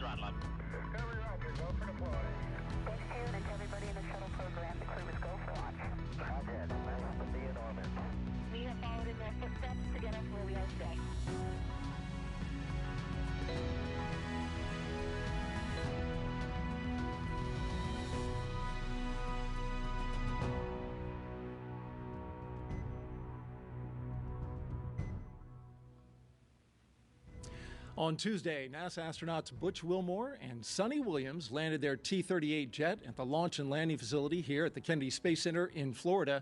throttle up. Discovery Roger, go for deploy. Thanks, June, and to everybody in the shuttle program. The crew is go for launch. Roger, nice to be in orbit. We have followed in their footsteps to get us where we are today. On Tuesday, NASA astronauts Butch Wilmore and Sonny Williams landed their T-38 jet at the launch and landing facility here at the Kennedy Space Center in Florida.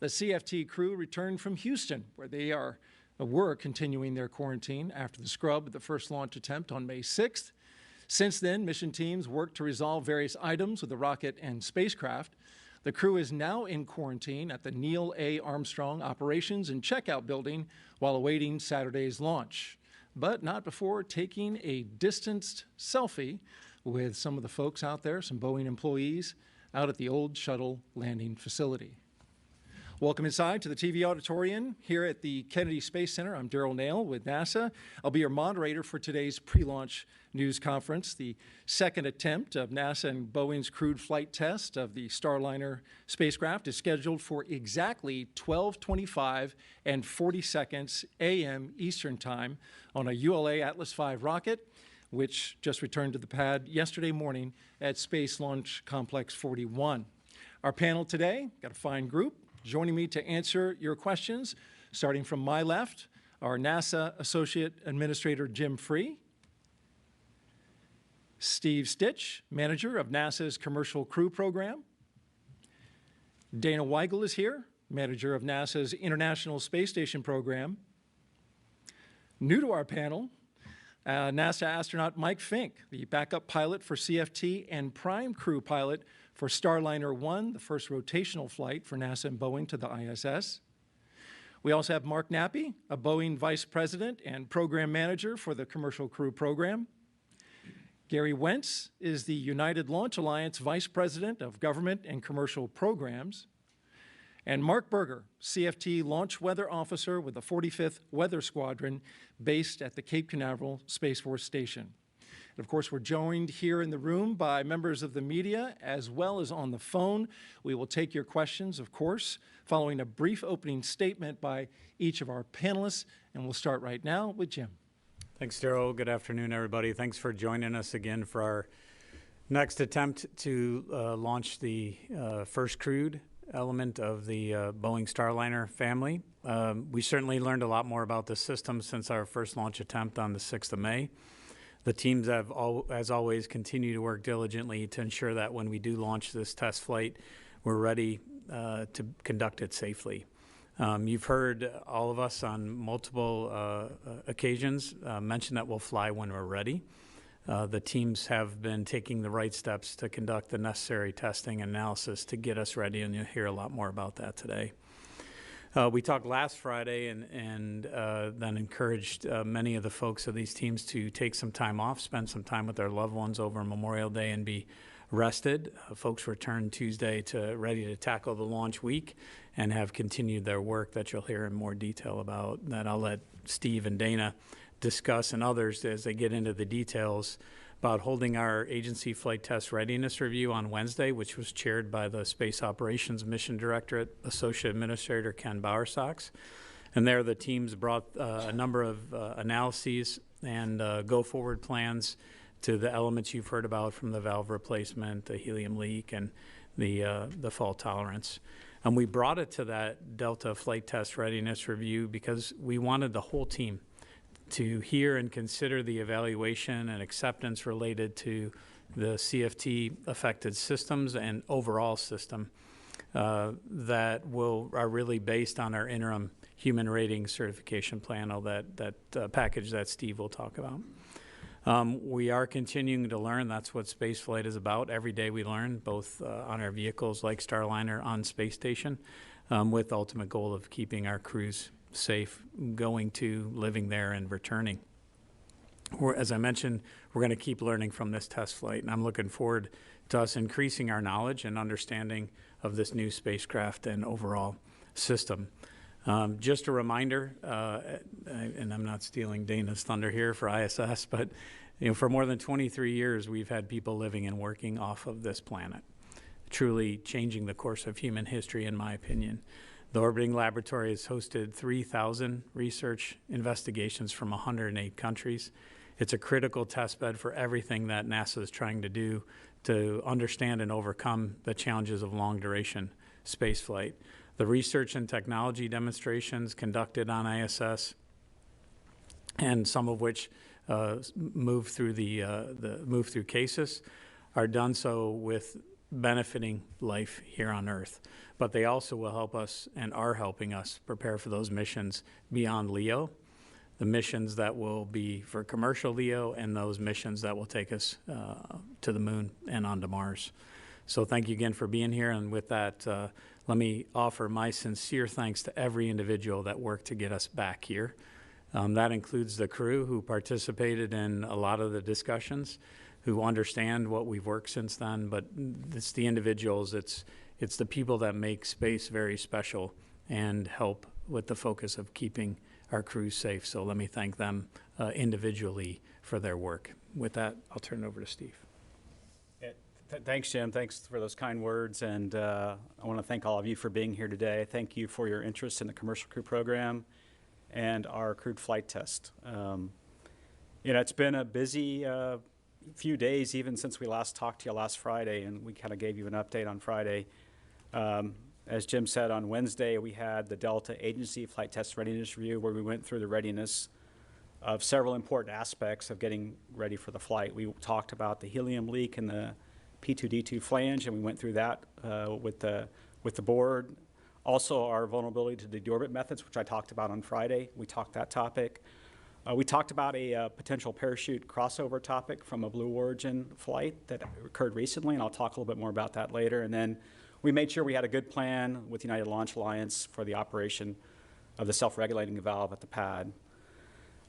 The CFT crew returned from Houston, where they were continuing their quarantine after the scrub of the first launch attempt on May 6th. Since then, mission teams worked to resolve various items with the rocket and spacecraft. The crew is now in quarantine at the Neil A. Armstrong Operations and Checkout Building while awaiting Saturday's launch, but not before taking a distanced selfie with some of the folks out there, some Boeing employees, out at the old shuttle landing facility. Welcome inside to the TV auditorium here at the Kennedy Space Center. I'm Daryl Nail with NASA. I'll be your moderator for today's pre-launch news conference. The second attempt of NASA and Boeing's crewed flight test of the Starliner spacecraft is scheduled for exactly 12:25 and 40 seconds a.m. Eastern Time on a ULA Atlas V rocket, which just returned to the pad yesterday morning at Space Launch Complex 41. Our panel today, got a fine group. Joining me to answer your questions, starting from my left, our NASA Associate Administrator Jim Free, Steve Stitch, Manager of NASA's Commercial Crew Program, Dana Weigel is here, Manager of NASA's International Space Station Program. New to our panel, NASA astronaut Mike Fink, the backup pilot for CFT and prime crew pilot for Starliner 1, the first rotational flight for NASA and Boeing to the ISS. We also have Mark Nappy, a Boeing Vice President and Program Manager for the Commercial Crew Program. Gary Wentz is the United Launch Alliance Vice President of Government and Commercial Programs. And Mark Berger, CFT Launch Weather Officer with the 45th Weather Squadron based at the Cape Canaveral Space Force Station. And of course, we're joined here in the room by members of the media as well as on the phone. We will take your questions, of course, following a brief opening statement by each of our panelists. And we'll start right now with Jim. Thanks, Daryl. Good afternoon, everybody. Thanks for joining us again for our next attempt to launch the first crewed element of the Boeing Starliner family. We certainly learned a lot more about the system since our first launch attempt on the 6th of May. The teams have, as always, continued to work diligently to ensure that when we do launch this test flight, we're ready to conduct it safely. You've heard all of us on multiple occasions mention that we'll fly when we're ready. The teams have been taking the right steps to conduct the necessary testing and analysis to get us ready, and you'll hear a lot more about that today. We talked last Friday and then encouraged many of the folks of these teams to take some time off, spend some time with their loved ones over Memorial Day and be rested. Folks returned Tuesday ready to tackle the launch week and have continued their work that you'll hear in more detail about. That I'll let Steve and Dana discuss and others as they get into the details about holding our agency flight test readiness review on Wednesday, which was chaired by the Space Operations Mission Directorate Associate Administrator Ken Bowersox. And there the teams brought a number of analyses and go-forward plans to the elements you've heard about, from the valve replacement, the helium leak, and the fault tolerance. And we brought it to that Delta flight test readiness review because we wanted the whole team to hear and consider the evaluation and acceptance related to the CFT affected systems and overall system that are really based on our interim human rating certification plan, that package that Steve will talk about. We are continuing to learn. That's what spaceflight is about. Every day we learn, both on our vehicles like Starliner on space station, with the ultimate goal of keeping our crews safe, going to, living there, and returning. As I mentioned, we're going to keep learning from this test flight, and I'm looking forward to us increasing our knowledge and understanding of this new spacecraft and overall system. Just a reminder, and I'm not stealing Dana's thunder here for ISS, but for more than 23 years, we've had people living and working off of this planet, truly changing the course of human history, in my opinion. The orbiting laboratory has hosted 3,000 research investigations from 108 countries. It's a critical test bed for everything that NASA is trying to do to understand and overcome the challenges of long-duration spaceflight. The research and technology demonstrations conducted on ISS, and some of which move through move through CASIS, are done so with benefiting life here on Earth. But they also will help us and are helping us prepare for those missions beyond LEO, the missions that will be for commercial LEO, and those missions that will take us to the moon and onto Mars. So thank you again for being here. And with that, let me offer my sincere thanks to every individual that worked to get us back here. That includes the crew who participated in a lot of the discussions, who understand what we've worked since then, but it's the individuals, it's the people that make space very special and help with the focus of keeping our crews safe. So let me thank them individually for their work. With that, I'll turn it over to Steve. Thanks, Jim. Thanks for those kind words. And I want to thank all of you for being here today. Thank you for your interest in the Commercial Crew Program and our crewed flight test. It's been a busy few days, even since we last talked to you last Friday, and we kind of gave you an update on Friday. As Jim said, on Wednesday, we had the Delta Agency Flight Test Readiness Review, where we went through the readiness of several important aspects of getting ready for the flight. We talked about the helium leak in the P2D2 flange, and we went through that with the board. Also, our vulnerability to the deorbit methods, which I talked about on Friday. We talked that topic. We talked about a potential parachute crossover topic from a Blue Origin flight that occurred recently, and I'll talk a little bit more about that later. And then we made sure we had a good plan with United Launch Alliance for the operation of the self-regulating valve at the pad.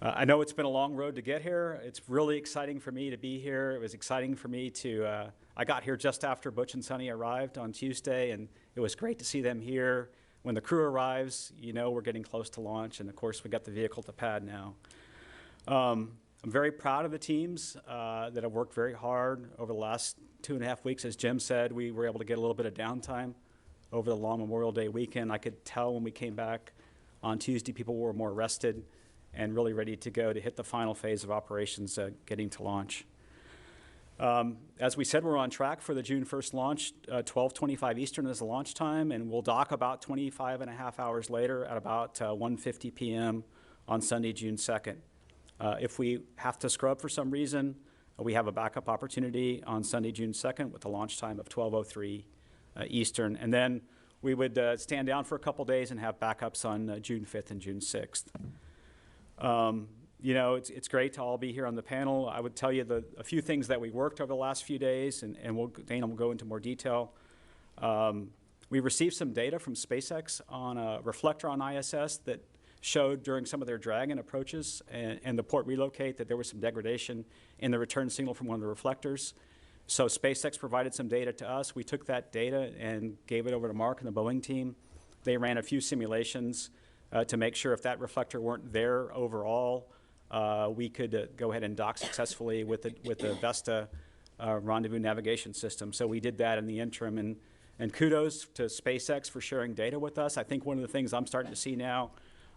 I know it's been a long road to get here. It's really exciting for me to be here. It was exciting for me to, I got here just after Butch and Sunny arrived on Tuesday, and it was great to see them here. When the crew arrives, we're getting close to launch, and of course we got the vehicle to pad now. I'm very proud of the teams that have worked very hard over the last 2.5 weeks. As Jim said, we were able to get a little bit of downtime over the long Memorial Day weekend. I could tell when we came back on Tuesday, people were more rested and really ready to go to hit the final phase of operations, getting to launch. As we said, we're on track for the June 1st launch. 12:25 Eastern is the launch time, and we'll dock about 25.5 hours later at about 1:50 p.m. on Sunday, June 2nd. If we have to scrub for some reason, we have a backup opportunity on Sunday, June 2nd with a launch time of 12:03 Eastern. And then we would stand down for a couple days and have backups on June 5th and June 6th. It's great to all be here on the panel. I would tell you a few things that we worked over the last few days, and Dana will go into more detail. We received some data from SpaceX on a reflector on ISS that showed during some of their Dragon approaches and the port relocate that there was some degradation in the return signal from one of the reflectors. So SpaceX provided some data to us. We took that data and gave it over to Mark and the Boeing team. They ran a few simulations to make sure if that reflector weren't there overall, we could go ahead and dock successfully with the Vesta rendezvous navigation system. So we did that in the interim, and kudos to SpaceX for sharing data with us. I think one of the things I'm starting to see now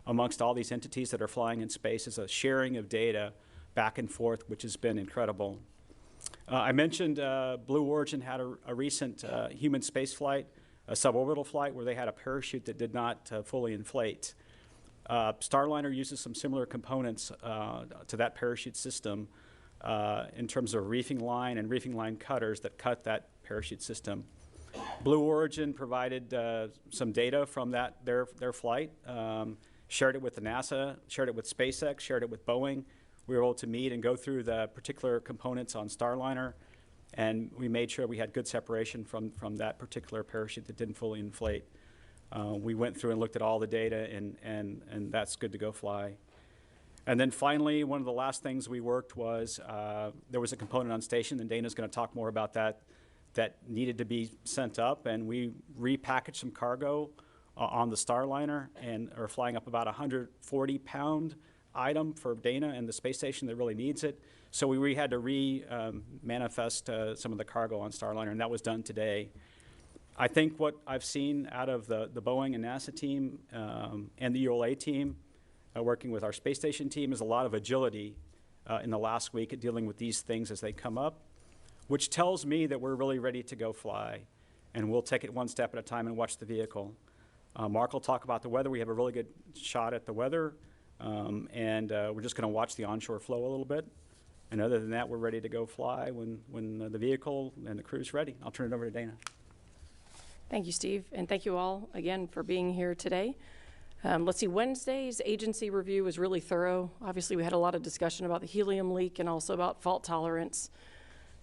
amongst all these entities that are flying in space is a sharing of data back and forth, which has been incredible. I mentioned Blue Origin had a recent human space flight, a suborbital flight, where they had a parachute that did not fully inflate. Starliner uses some similar components to that parachute system in terms of reefing line and reefing line cutters that cut that parachute system. Blue Origin provided some data from their flight, shared it with the NASA, shared it with SpaceX, shared it with Boeing. We were able to meet and go through the particular components on Starliner, and we made sure we had good separation from that particular parachute that didn't fully inflate. We went through and looked at all the data, and that's good to go fly. And then finally, one of the last things we worked was there was a component on station, and Dana's going to talk more about that needed to be sent up, and we repackaged some cargo on the Starliner and are flying up about a 140-pound item for Dana and the space station that really needs it. So we had to manifest some of the cargo on Starliner, and that was done today. I think what I've seen out of the Boeing and NASA team and the ULA team working with our space station team is a lot of agility in the last week at dealing with these things as they come up, which tells me that we're really ready to go fly, and we'll take it one step at a time and watch the vehicle. Mark will talk about the weather. We have a really good shot at the weather, and we're just going to watch the onshore flow a little bit. And other than that, we're ready to go fly when the vehicle and the crew's ready. I'll turn it over to Dana. Thank you, Steve, and thank you all again for being here today. Let's see, Wednesday's agency review was really thorough. Obviously, we had a lot of discussion about the helium leak and also about fault tolerance.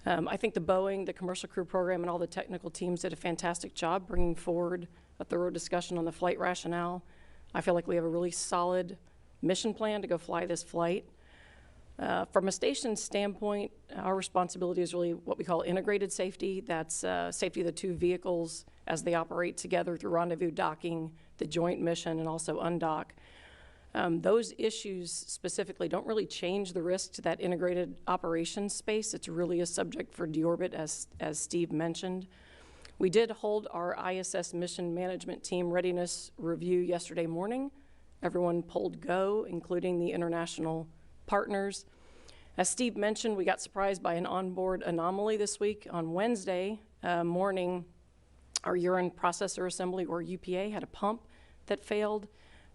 I think the Boeing, the commercial crew program, and all the technical teams did a fantastic job bringing forward a thorough discussion on the flight rationale. I feel like we have a really solid mission plan to go fly this flight. From a station standpoint, our responsibility is really what we call integrated safety. That's safety of the two vehicles as they operate together through rendezvous docking, the joint mission, and also undock. Those issues specifically don't really change the risk to that integrated operations space. It's really a subject for deorbit, as Steve mentioned. We did hold our ISS mission management team readiness review yesterday morning. Everyone pulled go, including the international partners. As Steve mentioned, we got surprised by an onboard anomaly this week. On Wednesday morning, our urine processor assembly, or UPA, had a pump that failed.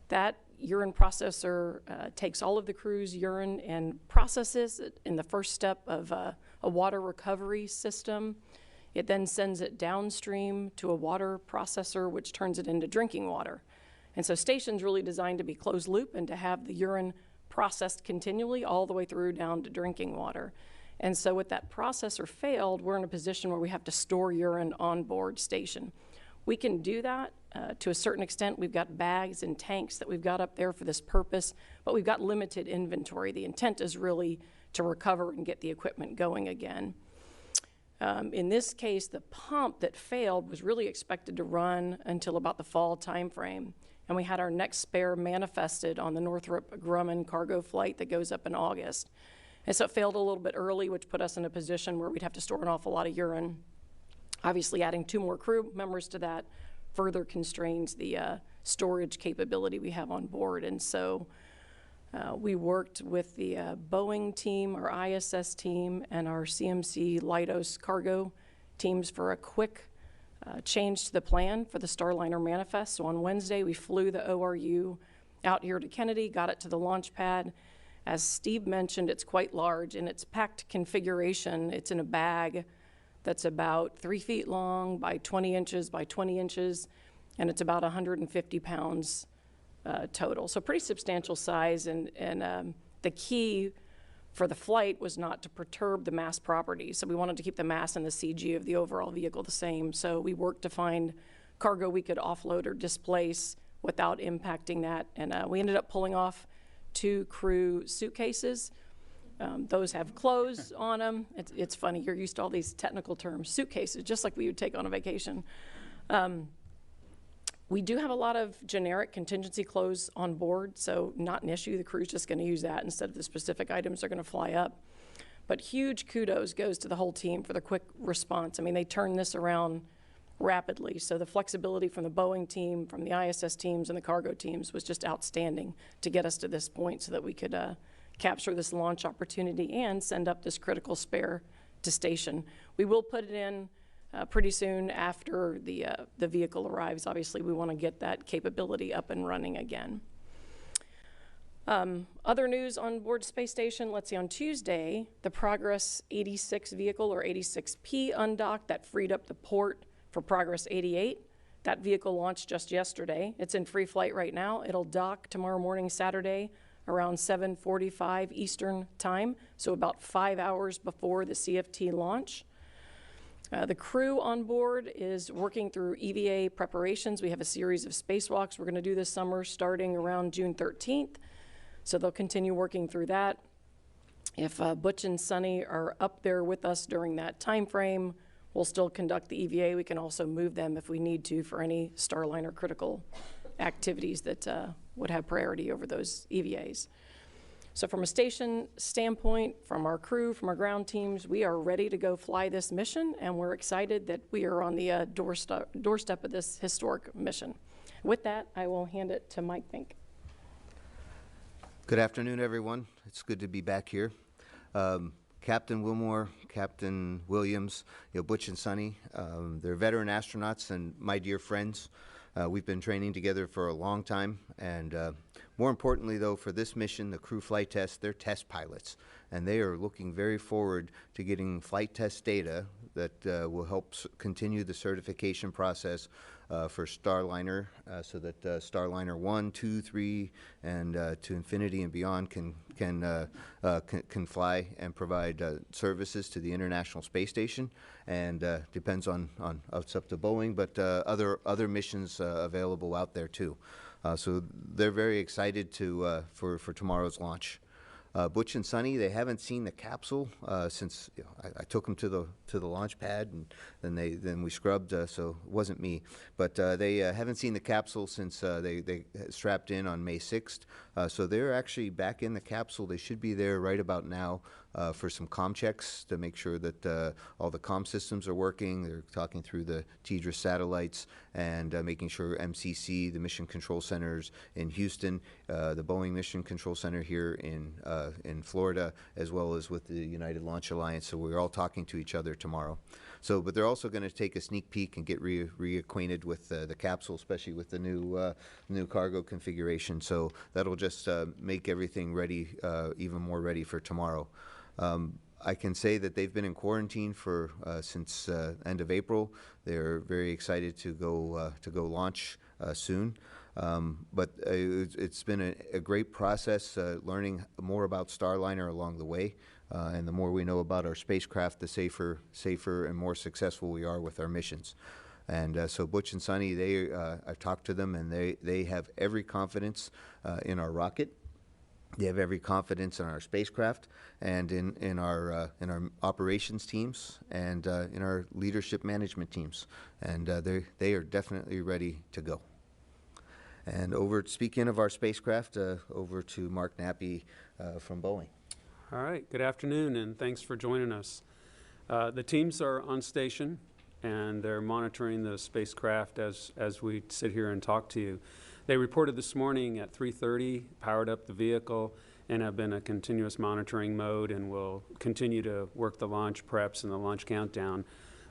That urine processor takes all of the crew's urine and processes it in the first step of a water recovery system. It then sends it downstream to a water processor, which turns it into drinking water. And so station's really designed to be closed loop and to have the urine processed continually all the way through down to drinking water. And so with that processor failed, we're in a position where we have to store urine on board station. We can do that to a certain extent. We've got bags and tanks that we've got up there for this purpose, but we've got limited inventory. The intent is really to recover and get the equipment going again. In this case, the pump that failed was really expected to run until about the fall timeframe. And we had our next spare manifested on the Northrop Grumman cargo flight that goes up in August. And so it failed a little bit early, which put us in a position where we'd have to store an awful lot of urine. Obviously, adding 2 more crew members to that further constrains the storage capability we have on board. And so we worked with the Boeing team, our ISS team, and our CMC Leidos cargo teams for a quick change to the plan for the Starliner manifest. So on Wednesday, we flew the ORU out here to Kennedy, got it to the launch pad. As Steve mentioned, it's quite large. In its packed configuration, it's in a bag that's about 3 feet long by 20 inches by 20 inches, and it's about 150 pounds total. So pretty substantial size, and the key for the flight was not to perturb the mass property. So we wanted to keep the mass and the CG of the overall vehicle the same. So we worked to find cargo we could offload or displace without impacting that. And we ended up pulling off 2 crew suitcases. Those have clothes on them. It's funny, you're used to all these technical terms. Suitcases, just like we would take on a vacation. We do have a lot of generic contingency clothes on board, so not an issue. The crew's just going to use that instead of the specific items they're going to fly up. But huge kudos goes to the whole team for the quick response. I mean, they turned this around rapidly. So the flexibility from the Boeing team, from the ISS teams, and the cargo teams was just outstanding to get us to this point so that we could capture this launch opportunity and send up this critical spare to station. We will put it in pretty soon after the vehicle arrives. Obviously, we want to get that capability up and running again. Other news on board Space Station, let's see, on Tuesday, the Progress 86 vehicle, or 86P, undocked. That freed up the port for Progress 88. That vehicle launched just yesterday. It's in free flight right now. It'll dock tomorrow morning, Saturday, around 7:45 Eastern time, so about 5 hours before the CFT launch. The crew on board is working through EVA preparations. We have a series of spacewalks we're going to do this summer starting around June 13th. So they'll continue working through that. If Butch and Sunny are up there with us during that time frame, We'll still conduct the EVA. We can also move them if we need to for any Starliner critical activities that would have priority over those EVAs. So from a station standpoint, from our crew, from our ground teams, we are ready to go fly this mission, and we're excited that we are on the doorstep of this historic mission. With that, I will hand it to Mike Fink. Good afternoon, everyone. It's good to be back here. Captain Wilmore, Captain Williams, Butch and Sonny, they're veteran astronauts and my dear friends. We've been training together for a long time, and more importantly, though, for this mission, the crew flight test, they're test pilots, and they are looking very forward to getting flight test data that will help continue the certification process for Starliner, so that Starliner 1, 2, 3, and to infinity and beyond can fly and provide services to the International Space Station. And depends on it's up to Boeing, but other missions available out there too. So they're very excited for tomorrow's launch. Butch and Sonny, they haven't seen the capsule since I took them to the launch pad, and then we scrubbed, so it wasn't me. But they haven't seen the capsule since they strapped in on May 6th. So they're actually back in the capsule. They should be there right about now for some comm checks to make sure that all the comm systems are working. They're talking through the TDRS satellites and making sure MCC, the Mission Control Centers in Houston, the Boeing Mission Control Center here in Florida, as well as with the United Launch Alliance. So we're all talking to each other tomorrow. So, but they're also going to take a sneak peek and get reacquainted with the capsule, especially with the new cargo configuration. So that'll just make everything ready, even more ready for tomorrow. I can say that they've been in quarantine for since end of April. They're very excited to go launch soon. But it's been a great process, learning more about Starliner along the way. And the more we know about our spacecraft, the safer and more successful we are with our missions. And so Butch and Sonny, I've talked to them, and they have every confidence in our rocket. They have every confidence in our spacecraft and in our operations teams and in our leadership management teams. And they are definitely ready to go. And speaking of our spacecraft, over to Mark Nappy from Boeing. All right, good afternoon, and thanks for joining us. The teams are on station, and they're monitoring the spacecraft as we sit here and talk to you. They reported this morning at 3:30, powered up the vehicle, and have been in a continuous monitoring mode, and will continue to work the launch preps and the launch countdown,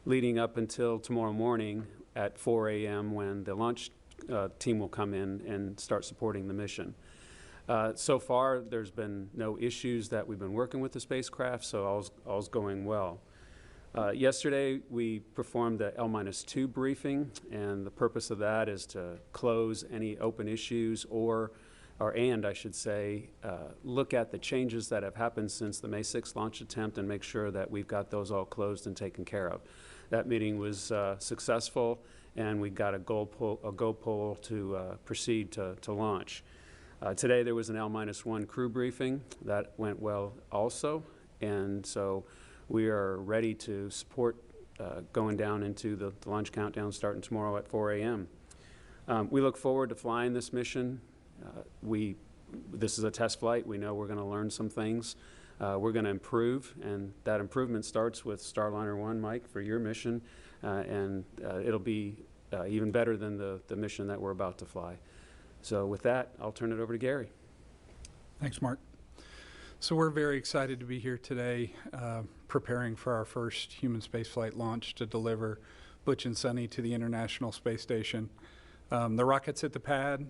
leading up until tomorrow morning at 4 a.m. when the launch team will come in and start supporting the mission. So far, there's been no issues that we've been working with the spacecraft, so all's going well. Yesterday, we performed the L-2 briefing, and the purpose of that is to close any open issues and I should say, look at the changes that have happened since the May 6th launch attempt and make sure that we've got those all closed and taken care of. That meeting was successful, and we got a go poll to proceed to launch. Today there was an L-1 crew briefing. That went well also, and so we are ready to support going down into the launch countdown starting tomorrow at 4 a.m. We look forward to flying this mission. This is a test flight. We know we're going to learn some things. We're going to improve, and that improvement starts with Starliner 1, Mike, for your mission, and it'll be even better than the mission that we're about to fly. So with that, I'll turn it over to Gary. Thanks, Mark. So we're very excited to be here today, preparing for our first human spaceflight launch to deliver Butch and Sonny to the International Space Station. The rocket's at the pad.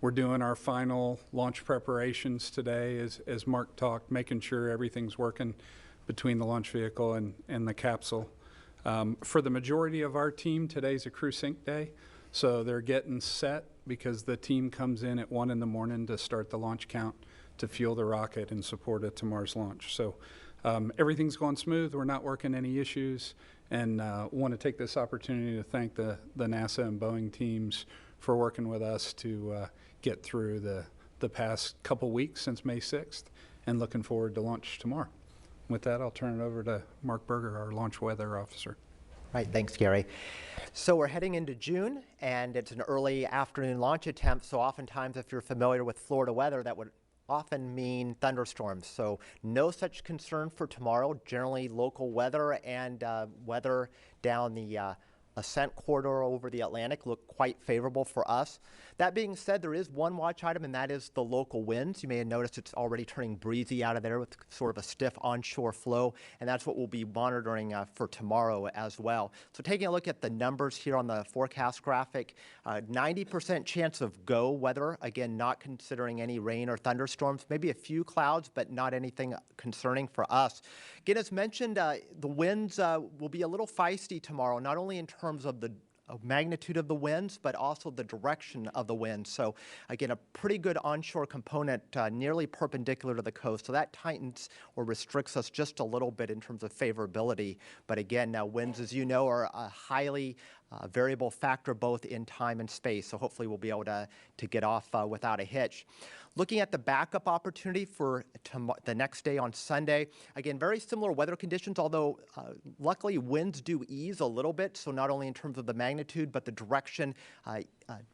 We're doing our final launch preparations today, as Mark talked, making sure everything's working between the launch vehicle and the capsule. For the majority of our team, today's a crew sync day, so they're getting set because the team comes in at 1 in the morning to start the launch count to fuel the rocket in support of tomorrow's launch. So everything's going smooth. We're not working any issues, and want to take this opportunity to thank the NASA and Boeing teams for working with us to get through the past couple weeks since May 6th, and looking forward to launch tomorrow. With that, I'll turn it over to Mark Berger, our launch weather officer. Right, thanks, Gary. So we're heading into June, and it's an early afternoon launch attempt. So oftentimes, if you're familiar with Florida weather, that would often mean thunderstorms. So no such concern for tomorrow. Generally, local weather and weather down the ascent corridor over the Atlantic look quite favorable for us. That being said, there is one watch item, and that is the local winds. You may have noticed it's already turning breezy out of there with sort of a stiff onshore flow, and that's what we'll be monitoring for tomorrow as well. So taking a look at the numbers here on the forecast graphic, 90% chance of go weather, again, not considering any rain or thunderstorms, maybe a few clouds, but not anything concerning for us. Again, as mentioned, the winds will be a little feisty tomorrow, not only in terms of the magnitude of the winds, but also the direction of the wind. So again, a pretty good onshore component nearly perpendicular to the coast. So that tightens or restricts us just a little bit in terms of favorability. But again, now winds, as you know, are a highly variable factor both in time and space. So hopefully we'll be able to get off without a hitch. Looking at the backup opportunity for the next day on Sunday, again, very similar weather conditions, although luckily winds do ease a little bit. So not only in terms of the magnitude, but the direction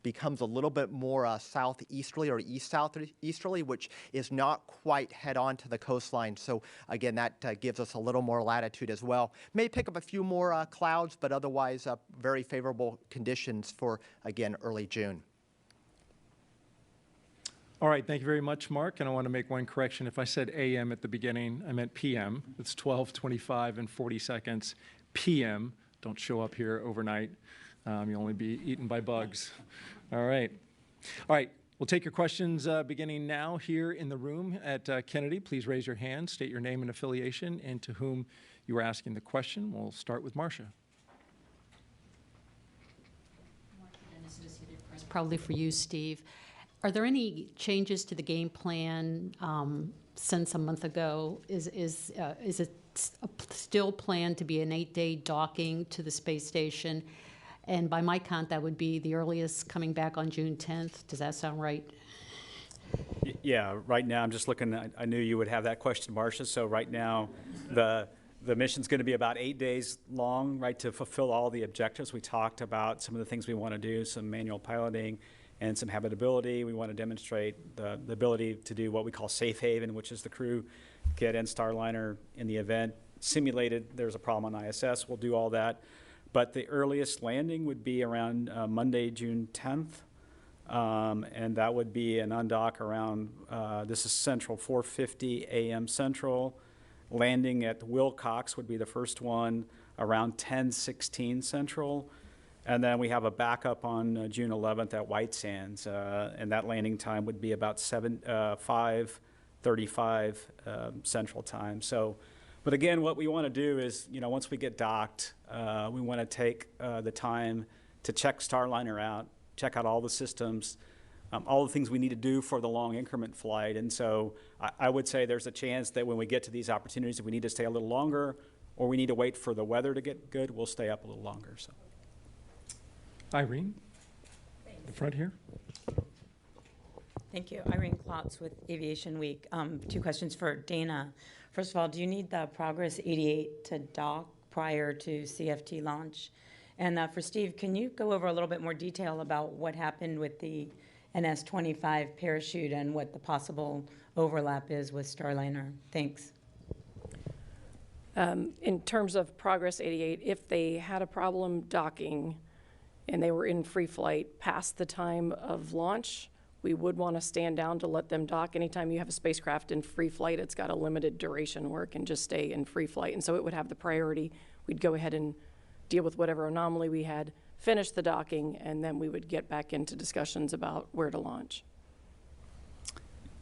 becomes a little bit more southeasterly or east-southeasterly, which is not quite head-on to the coastline. So again, that gives us a little more latitude as well. May pick up a few more clouds, but otherwise very favorable conditions for, again, early June. All right, thank you very much, Mark. And I want to make one correction. If I said AM at the beginning, I meant PM. It's 12:25 and 40 seconds. PM. Don't show up here overnight. You'll only be eaten by bugs. All right. All right. We'll take your questions beginning now here in the room at Kennedy. Please raise your hand, state your name and affiliation, and to whom you are asking the question. We'll start with Marcia. Probably for you, Steve. Are there any changes to the game plan since a month ago? Is it still planned to be an 8-day docking to the space station? And by my count, that would be the earliest coming back on June 10th. Does that sound right? Yeah, right now I'm just looking. I knew you would have that question, Marcia. So right now, the mission's going to be about 8 days long, right, to fulfill all the objectives. We talked about some of the things we want to do, some manual piloting and some habitability. We want to demonstrate the ability to do what we call safe haven, which is the crew get in Starliner in the event simulated there's a problem on ISS. We'll do all that. But the earliest landing would be around Monday, June 10th. And that would be an undock around, this is Central, 4:50 a.m. Central. Landing at Wilcox would be the first one around 10:16 Central. And then we have a backup on June 11th at White Sands, and that landing time would be about 5:35 Central Time. So, but again, what we want to do is, once we get docked, we want to take the time to check Starliner out, check out all the systems, all the things we need to do for the long increment flight. And so I would say there's a chance that when we get to these opportunities, if we need to stay a little longer or we need to wait for the weather to get good, we'll stay up a little longer. So. Irene, the front here. Thank you. Irene Klotz with Aviation Week. 2 questions for Dana. First of all, do you need the Progress 88 to dock prior to CFT launch? And for Steve, can you go over a little bit more detail about what happened with the NS-25 parachute and what the possible overlap is with Starliner? Thanks. In terms of Progress 88, if they had a problem docking and they were in free flight past the time of launch, we would want to stand down to let them dock. Anytime you have a spacecraft in free flight, it's got a limited duration where it can just stay in free flight. And so it would have the priority. We'd go ahead and deal with whatever anomaly we had, finish the docking, and then we would get back into discussions about where to launch.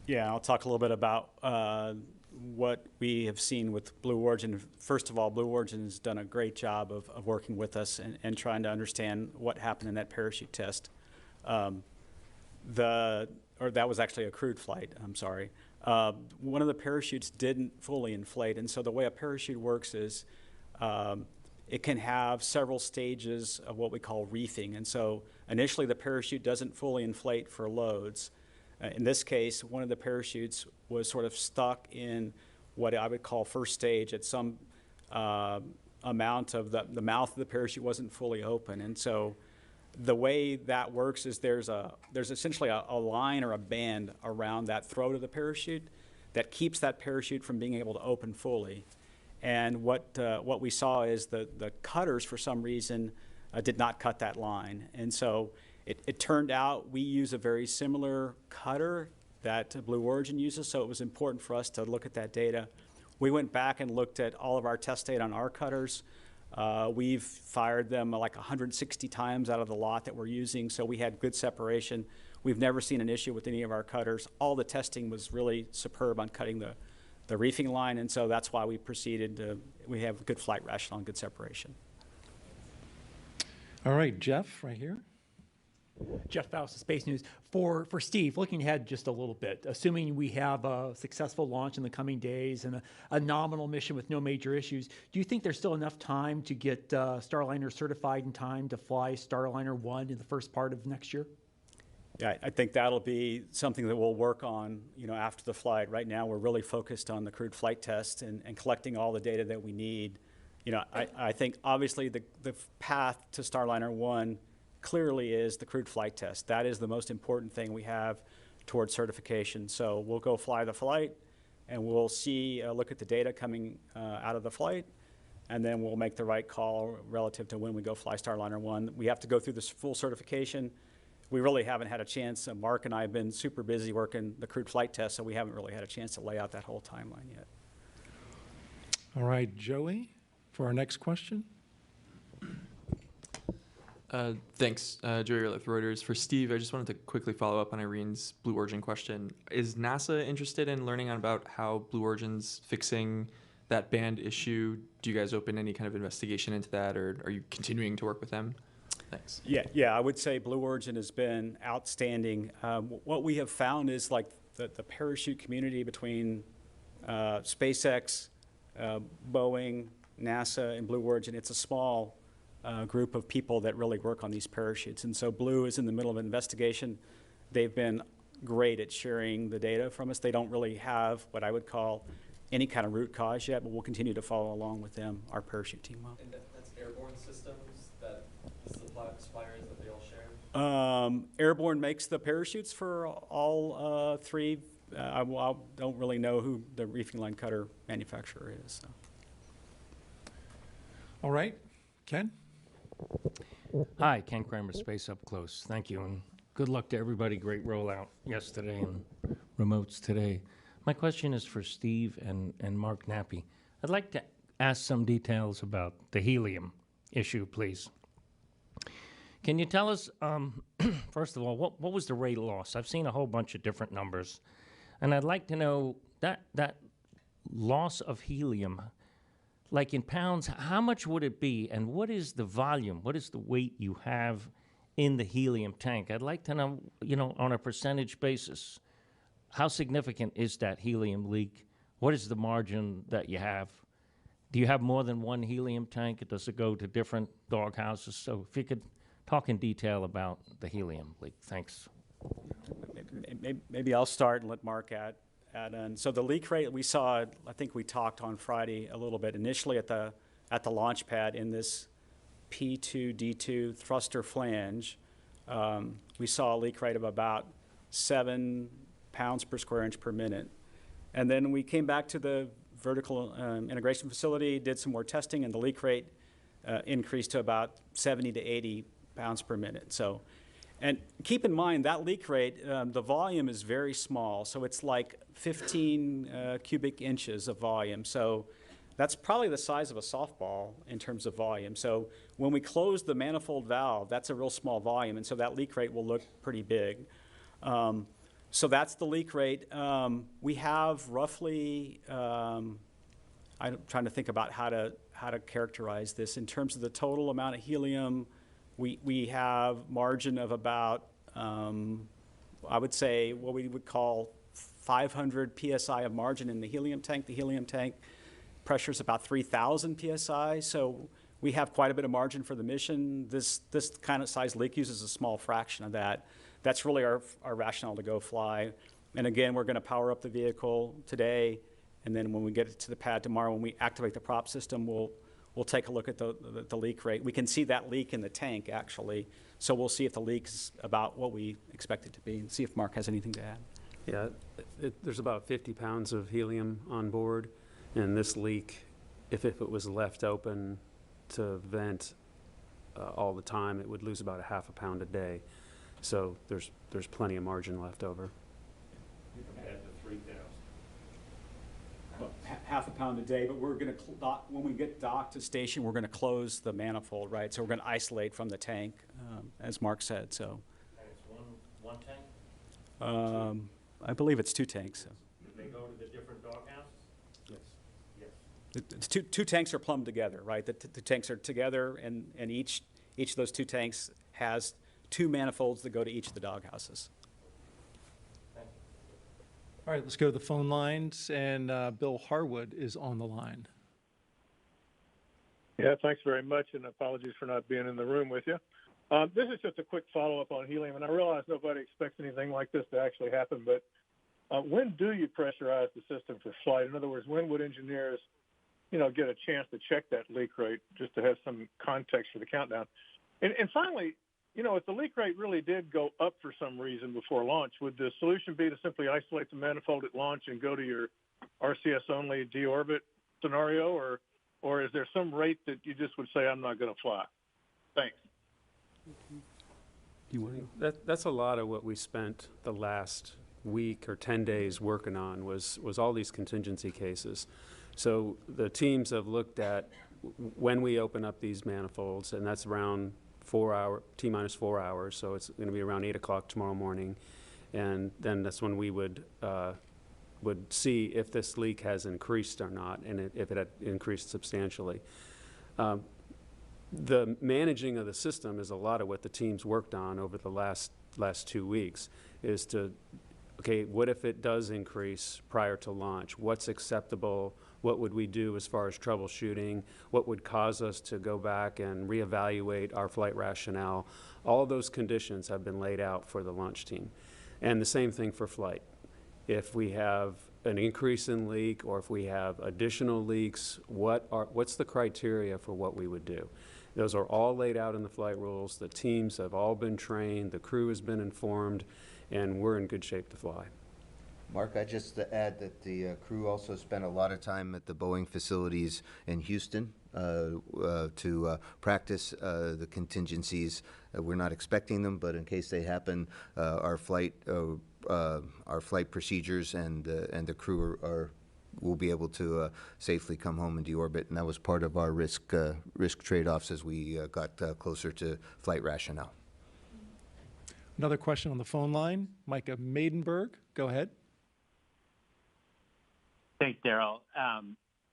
Yeah, I'll talk a little bit about what we have seen with Blue Origin. First of all, Blue Origin has done a great job of working with us and trying to understand what happened in that parachute test. Or that was actually a crewed flight, I'm sorry. One of the parachutes didn't fully inflate, and so the way a parachute works is it can have several stages of what we call reefing. And so initially the parachute doesn't fully inflate for loads. In this case, one of the parachutes was sort of stuck in what I would call first stage at some amount of the mouth of the parachute wasn't fully open. And so the way that works is there's essentially a line or a band around that throat of the parachute that keeps that parachute from being able to open fully. And what we saw is the cutters, for some reason, did not cut that line. And so it turned out we use a very similar cutter that Blue Origin uses, so it was important for us to look at that data. We went back and looked at all of our test data on our cutters. We've fired them like 160 times out of the lot that we're using, so we had good separation. We've never seen an issue with any of our cutters. All the testing was really superb on cutting the reefing line, and so that's why we proceeded. We have good flight rationale and good separation. All right, Jeff, right here. Jeff Paphos, Space News. For Steve, looking ahead just a little bit, assuming we have a successful launch in the coming days and a nominal mission with no major issues, do you think there's still enough time to get Starliner certified in time to fly Starliner 1 in the first part of next year? Yeah, I think that'll be something that we'll work on, after the flight. Right now, we're really focused on the crewed flight test and collecting all the data that we need. I think obviously the path to Starliner 1 clearly is the crewed flight test. That is the most important thing we have towards certification. So we'll go fly the flight, and we'll look at the data coming out of the flight, and then we'll make the right call relative to when we go fly Starliner 1. We have to go through this full certification. We really haven't had a chance. Mark and I have been super busy working the crewed flight test, so we haven't really had a chance to lay out that whole timeline yet. All right, Joey, for our next question. Thanks, Joey with Reuters. For Steve, I just wanted to quickly follow up on Irene's Blue Origin question. Is NASA interested in learning about how Blue Origin's fixing that band issue? Do you guys open any kind of investigation into that, or are you continuing to work with them? Thanks. Yeah, I would say Blue Origin has been outstanding. What we have found is like the parachute community between SpaceX, Boeing, NASA, and Blue Origin, it's a small group of people that really work on these parachutes. And so Blue is in the middle of an investigation. They've been great at sharing the data from us. They don't really have what I would call any kind of root cause yet, but we'll continue to follow along with them, our parachute team will. And that's airborne systems that the suppliers that they all share? Airborne makes the parachutes for all three. I don't really know who the reefing line cutter manufacturer is. So. All right, Ken? Hi, Ken Kramer, Space Up Close. Thank you, and good luck to everybody. Great rollout yesterday and remotes today. My question is for Steve and Mark Nappy. I'd like to ask some details about the helium issue, please. Can you tell us, first of all, what was the rate loss? I've seen a whole bunch of different numbers, and I'd like to know that loss of helium, like in pounds, how much would it be, and what is the volume? What is the weight you have in the helium tank? I'd like to know, on a percentage basis, how significant is that helium leak? What is the margin that you have? Do you have more than one helium tank? Does it go to different dog houses? So if you could talk in detail about the helium leak. Thanks. Maybe I'll start and let Mark add in. So the leak rate we saw, I think we talked on Friday a little bit. Initially at the launch pad in this P2D2 thruster flange, we saw a leak rate of about 7 pounds per square inch per minute. And then we came back to the vertical integration facility, did some more testing, and the leak rate increased to about 70 to 80 pounds per minute. So, and keep in mind that leak rate, the volume is very small, so it's like 15 cubic inches of volume. So that's probably the size of a softball in terms of volume. So when we close the manifold valve, that's a real small volume, and so that leak rate will look pretty big. So that's the leak rate. We have roughly, I'm trying to think about how to characterize this. In terms of the total amount of helium, we have margin of about, I would say what we would call 500 PSI of margin in the helium tank. The helium tank pressure is about 3,000 PSI, so we have quite a bit of margin for the mission. This kind of size leak uses a small fraction of that. That's really our rationale to go fly. And again, we're going to power up the vehicle today And then when we get it to the pad tomorrow, when we activate the prop system, we'll take a look at the leak rate. We can see that leak in the tank, actually. So we'll see if the leak's about what we expect it to be, and see if Mark has anything to add. Yeah, there's about 50 pounds of helium on board, and this leak, if it was left open to vent all the time, it would lose about a half a pound a day. So there's plenty of margin left over. You can add the 3,000. Well, half a pound a day, but we're going to when we get docked to station, we're going to close the manifold, right? So we're going to isolate from the tank, as Mark said. So. And it's one tank? I believe it's 2 tanks. So. Did they go to the different doghouses? Yes. Yes. It's two tanks are plumbed together, right? The tanks are together, and each of those 2 tanks has 2 manifolds that go to each of the doghouses. All right, let's go to the phone lines, and Bill Harwood is on the line. Yeah, thanks very much, and apologies for not being in the room with you. This is just a quick follow-up on helium, and I realize nobody expects anything like this to actually happen, but when do you pressurize the system for flight? In other words, when would engineers, get a chance to check that leak rate, just to have some context for the countdown? And finally, if the leak rate really did go up for some reason before launch, would the solution be to simply isolate the manifold at launch and go to your RCS-only deorbit scenario, or is there some rate that you just would say, I'm not going to fly? Thanks. That's a lot of what we spent the last week or 10 days working on was all these contingency cases. So the teams have looked at when we open up these manifolds, and that's around T-minus 4 hours, so it's going to be around 8 o'clock tomorrow morning, and then that's when we would see if this leak has increased or not, and if it had increased substantially. The managing of the system is a lot of what the teams worked on over the last 2 weeks, is to, okay, what if it does increase prior to launch? What's acceptable? What would we do as far as troubleshooting? What would cause us to go back and reevaluate our flight rationale? All of those conditions have been laid out for the launch team. And the same thing for flight. If we have an increase in leak, or if we have additional leaks, what's the criteria for what we would do? Those are all laid out in the flight rules. The teams have all been trained. The crew has been informed, and we're in good shape to fly. Mark, I just add that the crew also spent a lot of time at the Boeing facilities in Houston to practice the contingencies. We're not expecting them, but in case they happen, our flight procedures and the crew will be able to safely come home and deorbit, and that was part of our risk trade-offs as we got closer to flight rationale. Another question on the phone line, Micah Maidenberg, go ahead. Thanks, Daryl.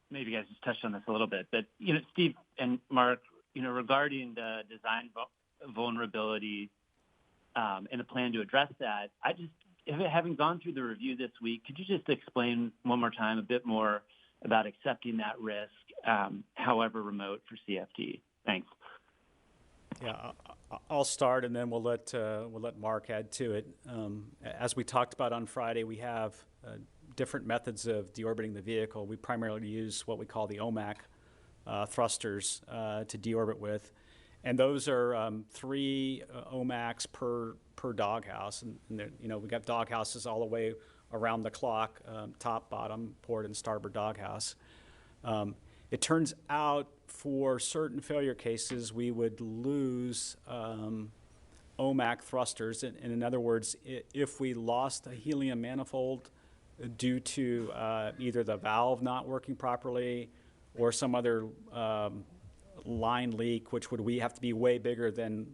Maybe you guys just touched on this a little bit, but Steve and Mark, regarding the design vulnerability and the plan to address that, having gone through the review this week, could you just explain one more time a bit more about accepting that risk, however remote, for CFT? Thanks. Yeah, I'll start, and then we'll let Mark add to it. As we talked about on Friday, we have different methods of deorbiting the vehicle. We primarily use what we call the OMAC thrusters to deorbit with, and those are 3 OMACs per doghouse. And we got doghouses all the way around the clock, top, bottom, port, and starboard doghouse. It turns out for certain failure cases, we would lose OMAC thrusters. And in other words, if we lost a helium manifold due to either the valve not working properly or some other line leak, which we have to be way bigger than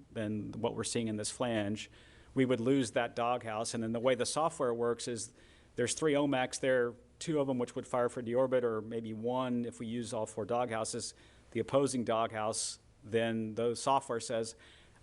what we're seeing in this flange, we would lose that doghouse. And then the way the software works is there's 3 OMACs there, 2 of them which would fire for deorbit, or maybe 1 if we use all 4 doghouses. The opposing doghouse, then the software says,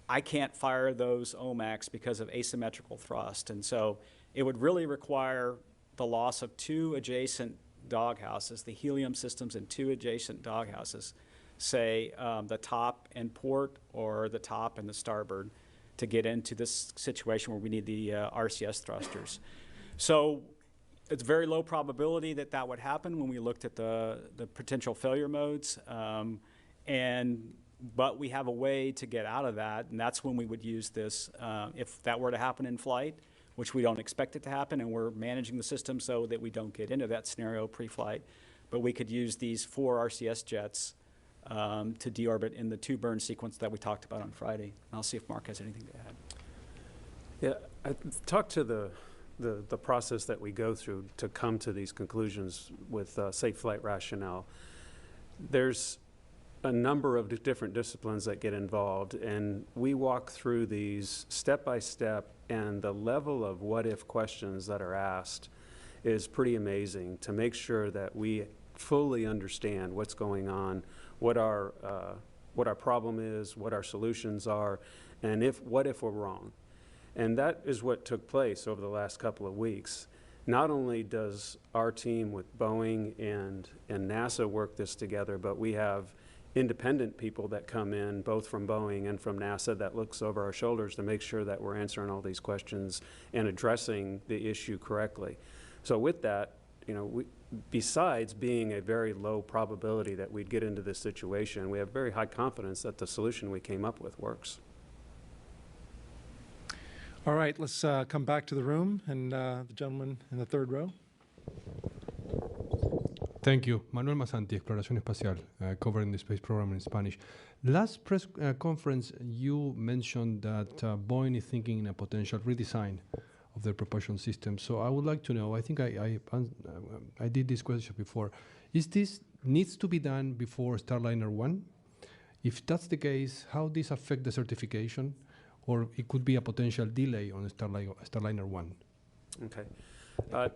I can't fire those OMACs because of asymmetrical thrust. And so it would really require the loss of 2 adjacent doghouses, the helium systems in 2 adjacent doghouses, say the top and port or the top and the starboard, to get into this situation where we need the RCS thrusters. So it's very low probability that that would happen when we looked at the potential failure modes. But we have a way to get out of that, and that's when we would use this if that were to happen in flight, which we don't expect it to happen, and we're managing the system so that we don't get into that scenario pre-flight. But we could use these 4 RCS jets to deorbit in the 2 burn sequence that we talked about on Friday. I'll see if Mark has anything to add. Yeah, I talked to the process that we go through to come to these conclusions with safe flight rationale. There's a number of different disciplines that get involved, and we walk through these step by step, and the level of what-if questions that are asked is pretty amazing to make sure that we fully understand what's going on, what our problem is, what our solutions are, and what if we're wrong. And that is what took place over the last couple of weeks. Not only does our team with Boeing and NASA work this together, but we have independent people that come in, both from Boeing and from NASA, that looks over our shoulders to make sure that we're answering all these questions and addressing the issue correctly. So with that, besides being a very low probability that we'd get into this situation, we have very high confidence that the solution we came up with works. All right, let's come back to the room, and the gentleman in the third row. Thank you. Manuel Masanti, Exploración Espacial, covering the space program in Spanish. Last press conference, you mentioned that Boeing is thinking in a potential redesign of their propulsion system. So I would like to know, I think I did this question before, is this needs to be done before Starliner 1? If that's the case, how this affect the certification? Or it could be a potential delay on Starliner 1? Okay. As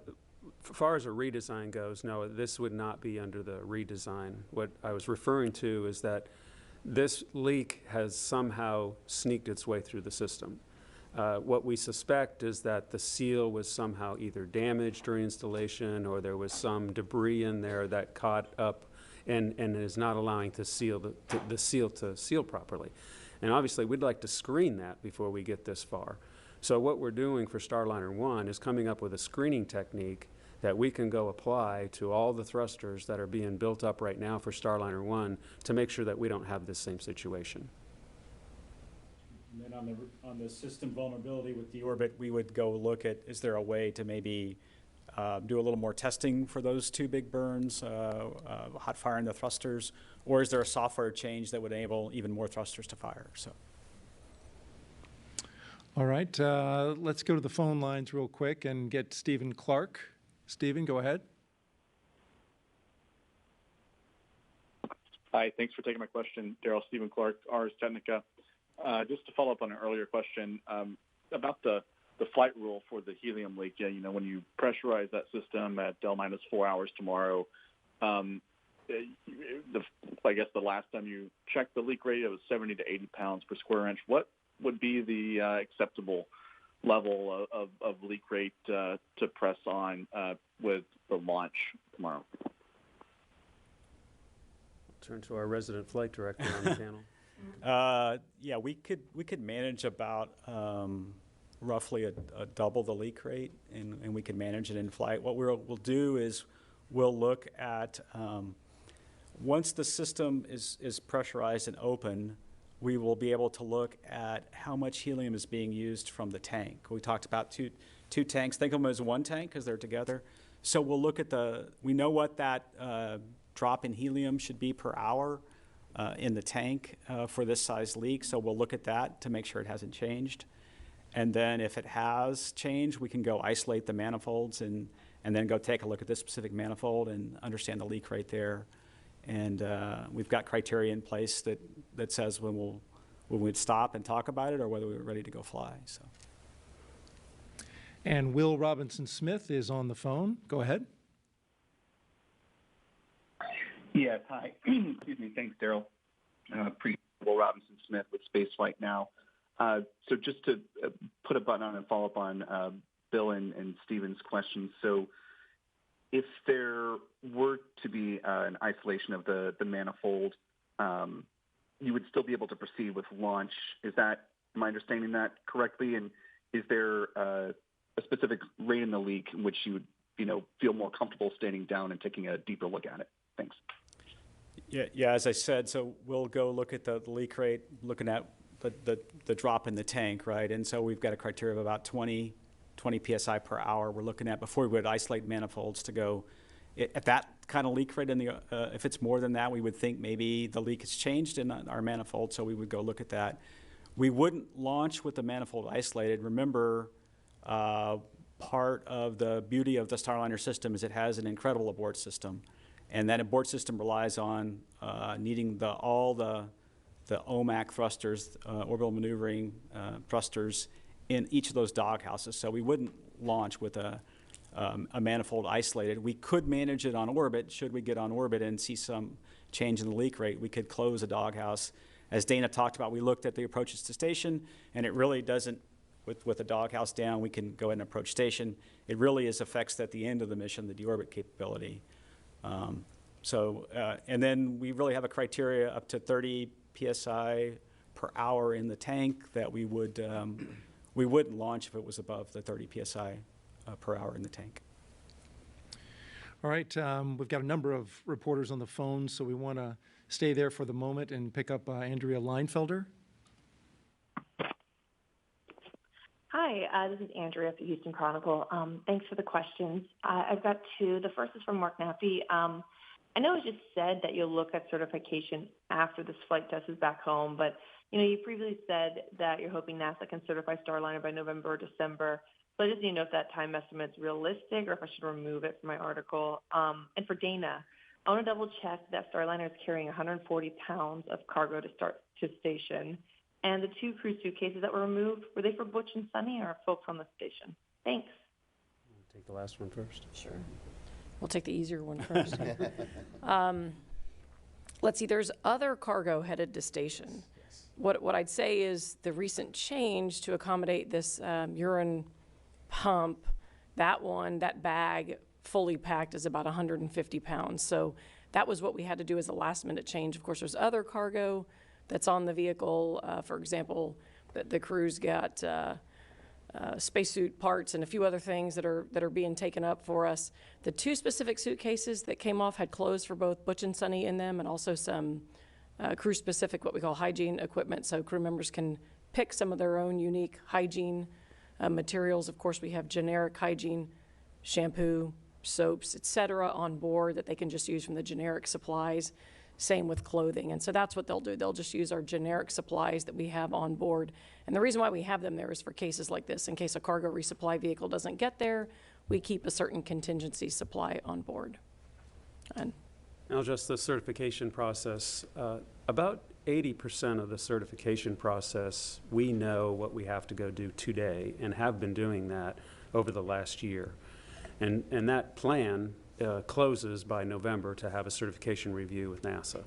far as a redesign goes, no, this would not be under the redesign. What I was referring to is that this leak has somehow sneaked its way through the system. What we suspect is that the seal was somehow either damaged during installation, or there was some debris in there that caught up and is not allowing the seal to seal properly. And obviously, we'd like to screen that before we get this far. So what we're doing for Starliner 1 is coming up with a screening technique that we can go apply to all the thrusters that are being built up right now for Starliner 1 to make sure that we don't have this same situation. And then on the system vulnerability with deorbit, we would go look at, is there a way to maybe do a little more testing for those 2 big burns, hot firing the thrusters, or is there a software change that would enable even more thrusters to fire? So. All right, let's go to the phone lines real quick and get Stephen Clark. Stephen, go ahead. Hi, thanks for taking my question. Daryl, Stephen Clark, Ars Technica. Just to follow up on an earlier question about the flight rule for the helium leak. Yeah, when you pressurize that system at Del minus 4 hours tomorrow, I guess the last time you checked the leak rate, it was 70 to 80 pounds per square inch. What would be the acceptable level of leak rate to press on with the launch tomorrow? Turn to our resident flight director on the panel. Yeah, we could manage about roughly a double the leak rate, and we can manage it in flight. What we'll do is we'll look at once the system is pressurized and open, we will be able to look at how much helium is being used from the tank. We talked about two tanks. Think of them as one tank because they're together. So we'll look at we know what that drop in helium should be per hour in the tank for this size leak. So we'll look at that to make sure it hasn't changed. And then if it has changed, we can go isolate the manifolds and then go take a look at this specific manifold and understand the leak rate there. And we've got criteria in place that says when we'd stop and talk about it or whether we were ready to go fly. So. And Will Robinson-Smith is on the phone. Go ahead. Yes, hi. Excuse me. Thanks, Daryl. Will Robinson-Smith with Spaceflight Now. So just to put a button on and follow up on Bill and Stephen's questions. So if there were to be an isolation of the manifold, you would still be able to proceed with launch. Am I understanding that correctly? And is there a specific rate in the leak in which you would feel more comfortable standing down and taking a deeper look at it? Thanks. Yeah, as I said, so we'll go look at the leak rate, looking at the drop in the tank, right? And so we've got a criteria of about 20 psi per hour we're looking at before we would isolate manifolds to go at that kind of leak rate. If it's more than that, we would think maybe the leak has changed in our manifold, so we would go look at that. We wouldn't launch with the manifold isolated. Remember, part of the beauty of the Starliner system is it has an incredible abort system. And that abort system relies on needing all the OMAC thrusters, orbital maneuvering thrusters, in each of those doghouses. So we wouldn't launch with a manifold isolated. We could manage it on orbit. Should we get on orbit and see some change in the leak rate, we could close a doghouse. As Dana talked about, we looked at the approaches to station, and it really doesn't, with the doghouse down, we can go ahead and approach station. It really is affects at the end of the mission, the deorbit capability. And then we really have a criteria up to 30 psi per hour in the tank that we wouldn't launch if it was above the 30 psi per hour in the tank. All right, we've got a number of reporters on the phone, so we want to stay there for the moment and pick up Andrea Leinfelder. Hi, this is Andrea at the Houston Chronicle. Thanks for the questions. I've got two. The first is from Mark Nappy. I know it just said that you'll look at certification after this flight test is back home, but you previously said that you're hoping NASA can certify Starliner by November or December. So I just need to know if that time estimate is realistic or if I should remove it from my article. And for Dana, I want to double check that Starliner is carrying 140 pounds of cargo to start to station. And the two crew suitcases that were removed, were they for Butch and Sunny or folks on the station? Thanks. Take the last one first. Sure. We'll take the easier one first. Let's see, there's other cargo headed to station. What I'd say is the recent change to accommodate this urine pump, that bag fully packed is about 150 pounds. So that was what we had to do as a last minute change. Of course, there's other cargo that's on the vehicle. For example, the crew's got spacesuit parts and a few other things that are being taken up for us. The two specific suitcases that came off had clothes for both Butch and Sunny in them, and also some crew-specific, what we call hygiene equipment, so crew members can pick some of their own unique hygiene materials. Of course, we have generic hygiene, shampoo, soaps, etc. on board that they can just use from the generic supplies. Same with clothing. And so that's what they'll do. They'll just use our generic supplies that we have on board. And the reason why we have them there is for cases like this. In case a cargo resupply vehicle doesn't get there, we keep a certain contingency supply on board. And now just the certification process. About 80% of the certification process, we know what we have to go do today and have been doing that over the last year. And that plan closes by November to have a certification review with NASA.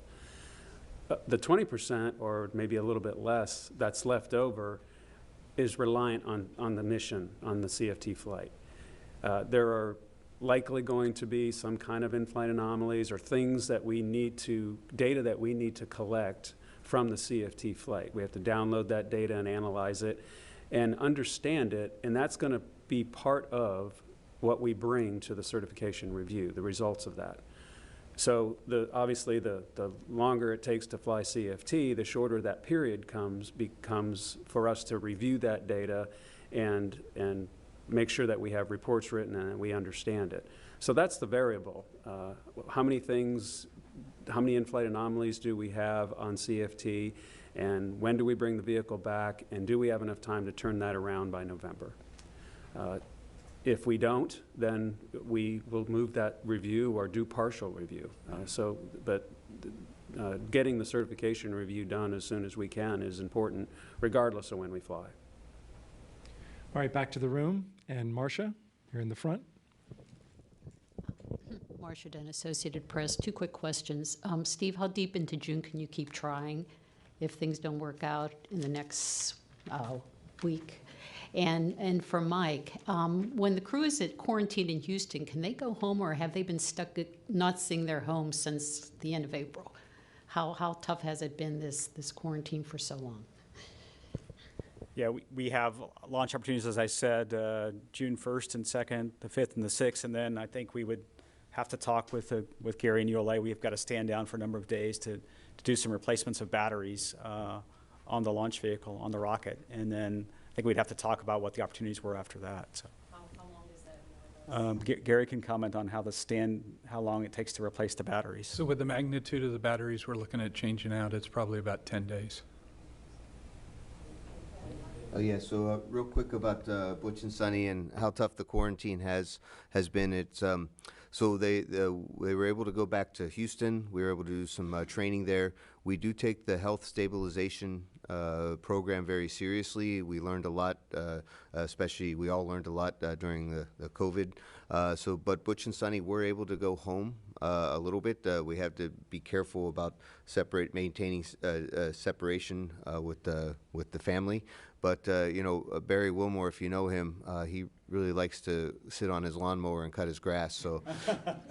The 20%, or maybe a little bit less, that's left over is reliant on the mission, on the CFT flight. There are likely going to be some kind of in-flight anomalies or things that we need to, data that we need to collect from the CFT flight. We have to download that data and analyze it and understand it, and that's going to be part of what we bring to the certification review, the results of that. So obviously the longer it takes to fly CFT, the shorter that period becomes for us to review that data and make sure that we have reports written and that we understand it. So that's the variable. How many in-flight anomalies do we have on CFT, and when do we bring the vehicle back, and do we have enough time to turn that around by November? If we don't, then we will move that review or do partial review. But getting the certification review done as soon as we can is important, regardless of when we fly. All right, back to the room. And Marcia, you're in the front. Marcia Dunn, Associated Press. Two quick questions. Steve, how deep into June can you keep trying if things don't work out in the next week? And for Mike, when the crew is at quarantine in Houston, can they go home, or have they been stuck not seeing their home since the end of April? How tough has it been, this quarantine for so long? Yeah, we have launch opportunities, as I said, June 1st and 2nd, the 5th and the 6th, and then I think we would have to talk with Gary and ULA. We've got to stand down for a number of days to do some replacements of batteries on the launch vehicle, on the rocket, and then I think we'd have to talk about what the opportunities were after that. So. How long does that? Gary can comment on how long it takes to replace the batteries. So with the magnitude of the batteries we're looking at changing out, it's probably about 10 days. Oh yeah, so real quick about Butch and Sunny and how tough the quarantine has been. It's so they were able to go back to Houston. We were able to do some training there. We do take the health stabilization program very seriously. We learned a lot, especially we all learned a lot during the COVID. But Butch and Sunny were able to go home a little bit. We have to be careful about maintaining separation with the family. But Barry Wilmore, if you know him, he really likes to sit on his lawnmower and cut his grass. So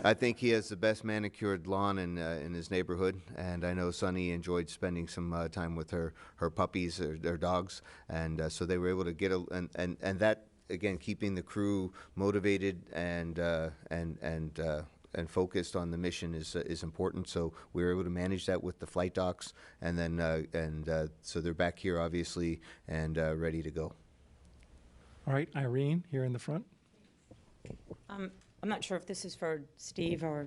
I think he has the best manicured lawn in his neighborhood. And I know Sunny enjoyed spending some time with her puppies, their dogs, and so they were able to get and that again, keeping the crew motivated and focused on the mission is important. So we were able to manage that with the flight docs, and then so they're back here obviously and ready to go. All right, Irene, here in the front. I'm not sure if this is for Steve or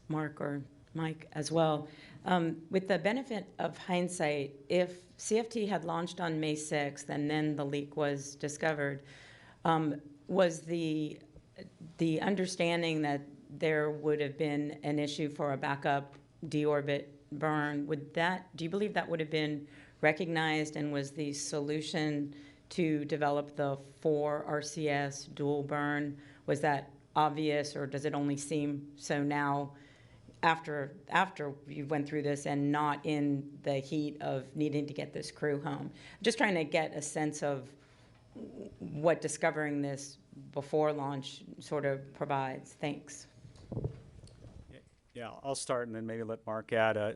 Mark or Mike as well. With the benefit of hindsight, if CFT had launched on May 6th and then the leak was discovered, was the understanding that there would have been an issue for a backup deorbit burn, do you believe that would have been recognized, and was the solution to develop the 4 RCS dual burn, was that obvious, or does it only seem so now after you went through this and not in the heat of needing to get this crew home? Just trying to get a sense of what discovering this before launch sort of provides. Thanks. Yeah, I'll start and then maybe let Mark add. I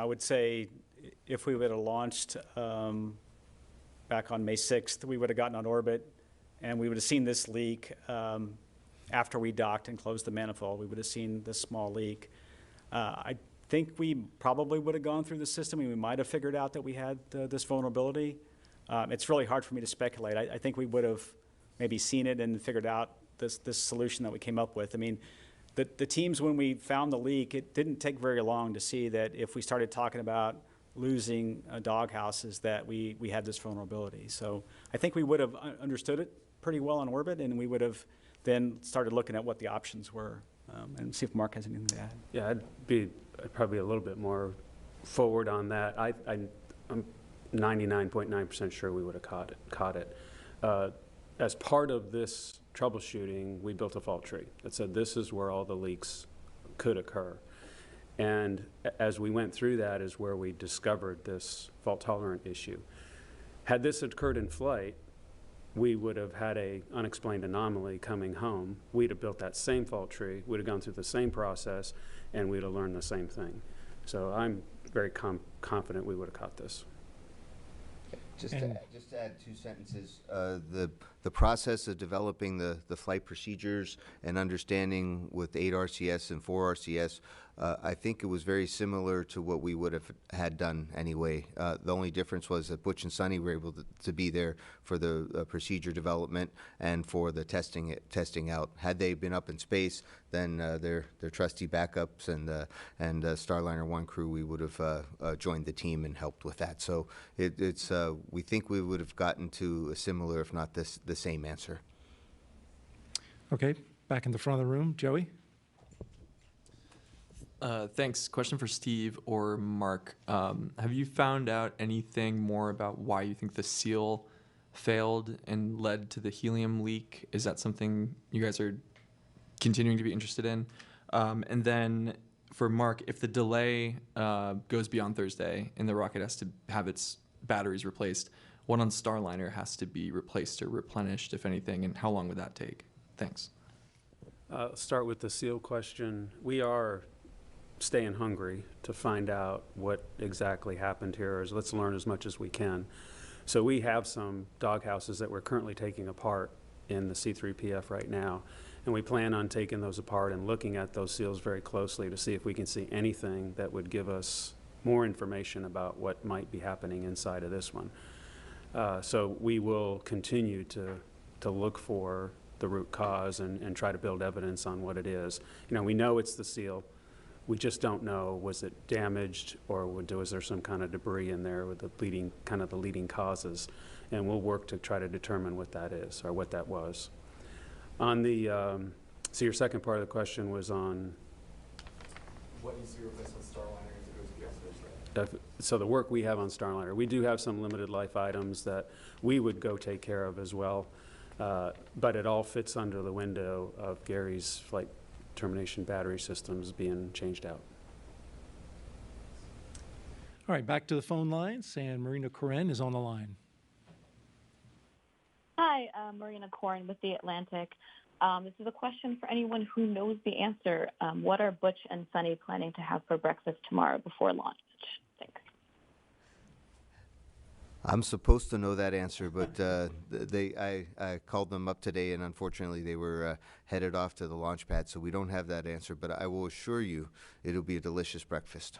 would say if we would have launched back on May 6th, we would have gotten on orbit and we would have seen this leak after we docked and closed the manifold. We would have seen this small leak. I think we probably would have gone through the system and we might have figured out that we had this vulnerability. It's really hard for me to speculate. I think we would have maybe seen it and figured out this solution that we came up with. I mean, the teams, when we found the leak, it didn't take very long to see that if we started talking about losing dog houses, that we had this vulnerability. So I think we would have understood it pretty well on orbit, and we would have then started looking at what the options were, and see if Mark has anything to add. Yeah, I'd be probably a little bit more forward on that. I'm 99.9% sure we would have caught it. As part of this troubleshooting, we built a fault tree that said this is where all the leaks could occur. And as we went through that is where we discovered this fault-tolerant issue. Had this occurred in flight, we would have had an unexplained anomaly coming home. We'd have built that same fault tree, we'd have gone through the same process, and we'd have learned the same thing. So I'm very confident we would have caught this. Just to add 2 sentences, the process of developing the flight procedures and understanding with 8 RCS and 4 RCS, I think it was very similar to what we would have had done anyway. The only difference was that Butch and Sunny were able to be there for the procedure development and for the testing out. Had they been up in space, then their trusty backups and Starliner 1 crew, we would have joined the team and helped with that. So we think we would have gotten to a similar, if not the same answer. Okay, back in the front of the room, Joey. Thanks. Question for Steve or Mark. Have you found out anything more about why you think the seal failed and led to the helium leak? Is that something you guys are continuing to be interested in? And then for Mark, if the delay goes beyond Thursday and the rocket has to have its batteries replaced, what on Starliner has to be replaced or replenished, if anything, and how long would that take? Thanks. Start with the seal question. We are staying hungry to find out what exactly happened here. Let's learn as much as we can. So we have some doghouses that we're currently taking apart in the C3PF right now, and we plan on taking those apart and looking at those seals very closely to see if we can see anything that would give us more information about what might be happening inside of this one. So we will continue to look for the root cause and try to build evidence on what it is. You know, we know it's the seal. We just don't know, was it damaged or was there some kind of debris in there with the leading causes? And we'll work to try to determine what that is or what that was. On the, so your second part of the question was on? What is your replacement Starliner as it goes against this? So the work we have on Starliner, we do have some limited life items that we would go take care of as well. But it all fits under the window of Gary's flight termination battery systems being changed out. All right, back to the phone lines, and Marina Koren is on the line. Hi, Marina Koren with The Atlantic. This is a question for anyone who knows the answer. What are Butch and Sunny planning to have for breakfast tomorrow before launch? Thanks. I'm supposed to know that answer, but I called them up today, and unfortunately they were headed off to the launch pad, so we don't have that answer, but I will assure you it'll be a delicious breakfast.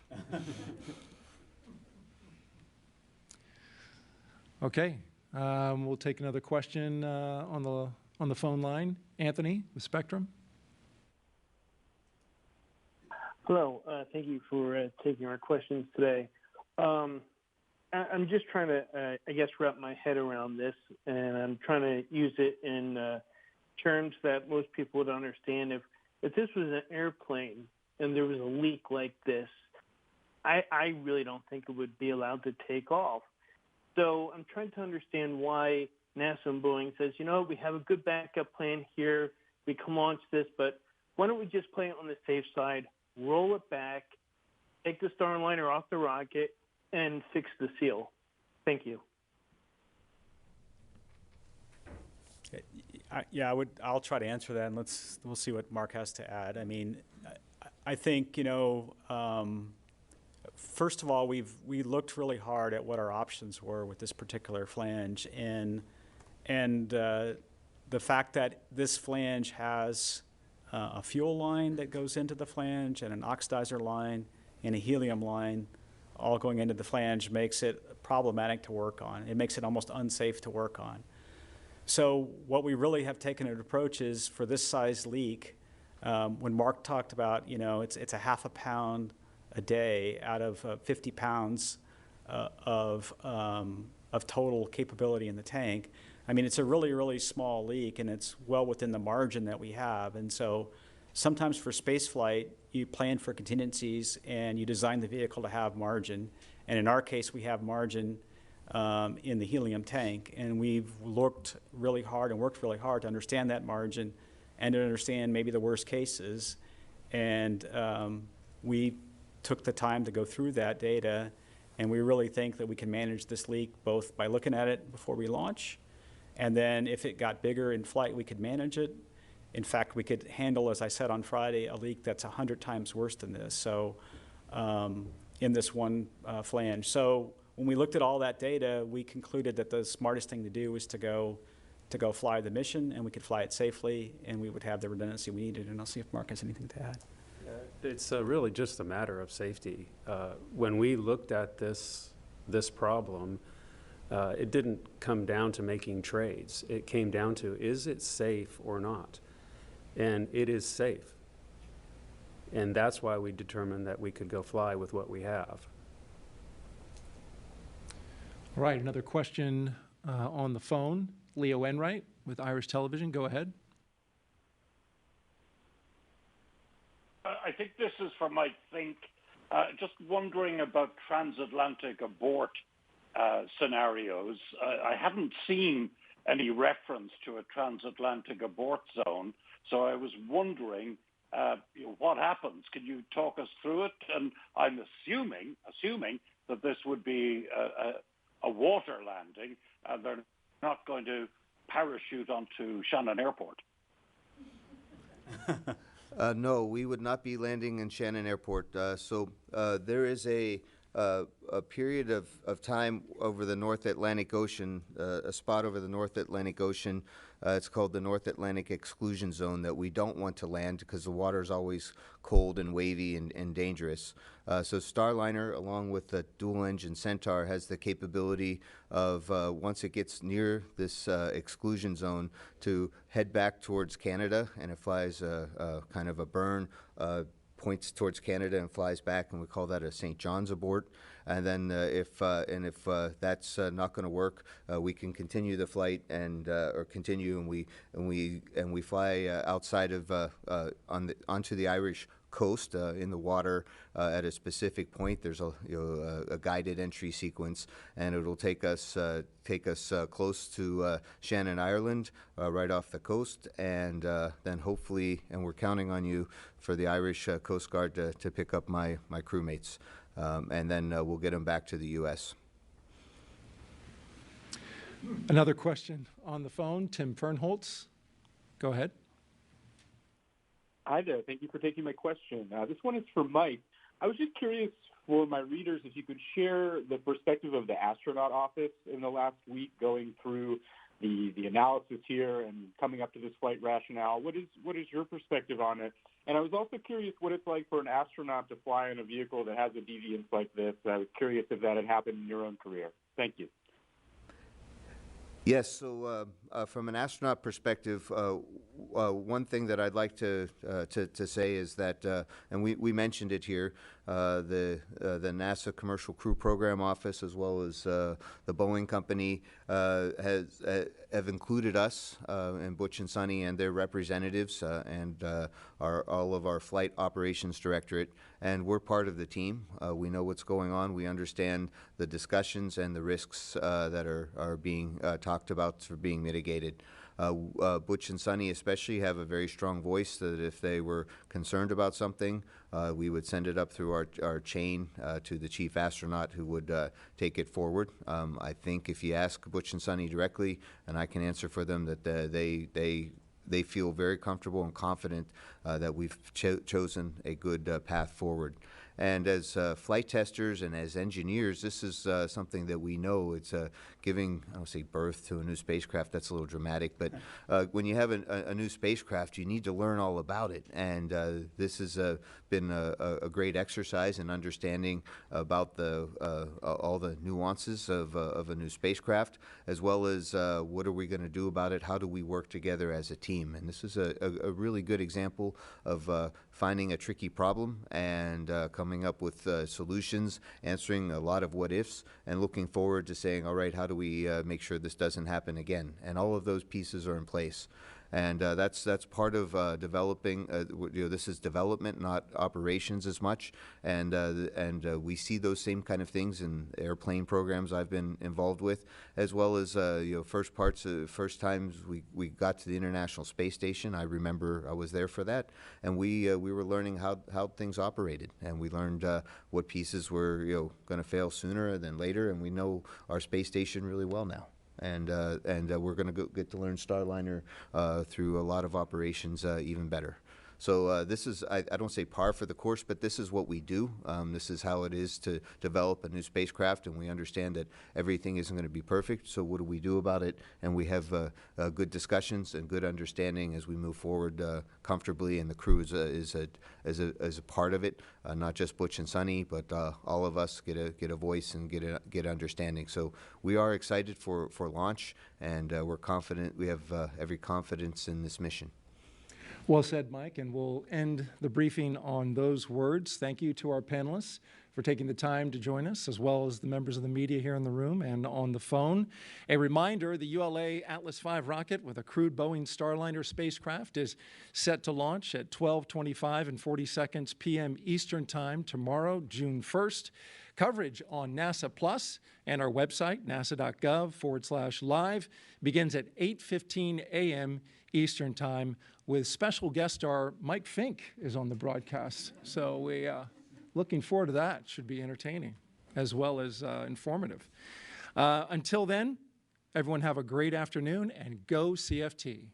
Okay, we'll take another question on the phone line. Anthony with Spectrum. Hello, thank you for taking our questions today. I'm just trying to, I guess, wrap my head around this, and I'm trying to use it in terms that most people would understand. If this was an airplane and there was a leak like this, I really don't think it would be allowed to take off. So I'm trying to understand why NASA and Boeing says, you know, we have a good backup plan here, we can launch this, but why don't we just play it on the safe side, roll it back, take the Starliner off the rocket, and fix the seal. Thank you. I'll try to answer that, and we'll see what Mark has to add. I mean, I think, you know, first of all, we looked really hard at what our options were with this particular flange, and the fact that this flange has a fuel line that goes into the flange and an oxidizer line and a helium line all going into the flange makes it problematic to work on. It makes it almost unsafe to work on. So what we really have taken an approach is for this size leak, when Mark talked about, you know, it's a half a pound a day out of 50 pounds of total capability in the tank. I mean, it's a really, really small leak, and it's well within the margin that we have. And so sometimes for space flight, you plan for contingencies and you design the vehicle to have margin. And in our case, we have margin in the helium tank. And we've looked really hard and worked really hard to understand that margin and to understand maybe the worst cases. And we took the time to go through that data, and we really think that we can manage this leak both by looking at it before we launch, and then if it got bigger in flight, we could manage it. In fact, we could handle, as I said on Friday, a leak that's 100 times worse than this, so in this one flange. So when we looked at all that data, we concluded that the smartest thing to do was to go fly the mission, and we could fly it safely, and we would have the redundancy we needed. And I'll see if Mark has anything to add. It's really just a matter of safety. When we looked at this problem, it didn't come down to making trades. It came down to, is it safe or not? And it is safe. And that's why we determined that we could go fly with what we have. All right, another question on the phone. Leo Enright with Irish Television, go ahead. I think this is for Mike Fink. Just wondering about transatlantic abort scenarios. I haven't seen any reference to a transatlantic abort zone, so I was wondering what happens. Can you talk us through it? And I'm assuming that this would be a water landing. They're not going to parachute onto Shannon Airport. No, we would not be landing in Shannon Airport. So there is a a period of time over the North Atlantic Ocean, a spot over the North Atlantic Ocean. It's called the North Atlantic Exclusion Zone that we don't want to land because the water is always cold and wavy and dangerous. So Starliner, along with the dual-engine Centaur, has the capability of, once it gets near this exclusion zone, to head back towards Canada, and it flies kind of a burn, points towards Canada and flies back, and we call that a St. John's abort. And then if that's not going to work, we can continue the flight and or continue, and we fly outside of onto the Irish coast in the water at a specific point. There's a guided entry sequence, and it'll take us close to Shannon, Ireland, right off the coast, and then hopefully, and we're counting on you for the Irish Coast Guard to pick up my crewmates, and then we'll get them back to the U.S. Another question on the phone, Tim Fernholtz. Go ahead. Hi there. Thank you for taking my question. This one is for Mike. I was just curious for my readers if you could share the perspective of the astronaut office in the last week, going through the analysis here and coming up to this flight rationale. What is your perspective on it? And I was also curious what it's like for an astronaut to fly in a vehicle that has a deviance like this. I was curious if that had happened in your own career. Thank you. Yes, so from an astronaut perspective, one thing that I'd like to say is that, and we mentioned it here, the NASA Commercial Crew Program Office, as well as the Boeing company, have included us and Butch and Sunny and their representatives and all of our Flight Operations Directorate, and we're part of the team. We know what's going on. We understand the discussions and the risks that are being talked about for being mitigated. Butch and Sunny especially have a very strong voice that if they were concerned about something, we would send it up through our chain to the chief astronaut, who would take it forward. I think if you ask Butch and Sunny directly, and I can answer for them, that they feel very comfortable and confident that we've chosen a good path forward. And as flight testers and as engineers, this is something that we know. It's giving, I don't say birth to a new spacecraft, that's a little dramatic, but when you have a new spacecraft, you need to learn all about it. And this has been a great exercise in understanding about all the nuances of a new spacecraft, as well as what are we going to do about it, how do we work together as a team. And this is a really good example of finding a tricky problem and coming up with solutions, answering a lot of what-ifs, and looking forward to saying, all right, how do we make sure this doesn't happen again? And all of those pieces are in place. And that's part of developing. This is development, not operations as much. And we see those same kind of things in airplane programs I've been involved with, as well as first times we got to the International Space Station. I remember I was there for that, and we were learning how things operated, and we learned what pieces were going to fail sooner than later, and we know our space station really well now. And we're going to get to learn Starliner through a lot of operations even better. So this is, I don't say par for the course, but this is what we do. This is how it is to develop a new spacecraft, and we understand that everything isn't going to be perfect, so what do we do about it? And we have good discussions and good understanding as we move forward comfortably, and the crew is a part of it, not just Butch and Sunny, but all of us get a voice and get understanding. So we are excited for launch, and we're confident. We have every confidence in this mission. Well said, Mike, and we'll end the briefing on those words. Thank you to our panelists for taking the time to join us, as well as the members of the media here in the room and on the phone. A reminder, the ULA Atlas V rocket with a crewed Boeing Starliner spacecraft is set to launch at 12:25 and 40 seconds p.m. Eastern Time tomorrow, June 1st. Coverage on NASA Plus and our website, nasa.gov/live, begins at 8:15 a.m. Eastern Time, with special guest star Mike Fink is on the broadcast. So we looking forward to that. Should be entertaining as well as informative. Until then, everyone have a great afternoon and go CFT.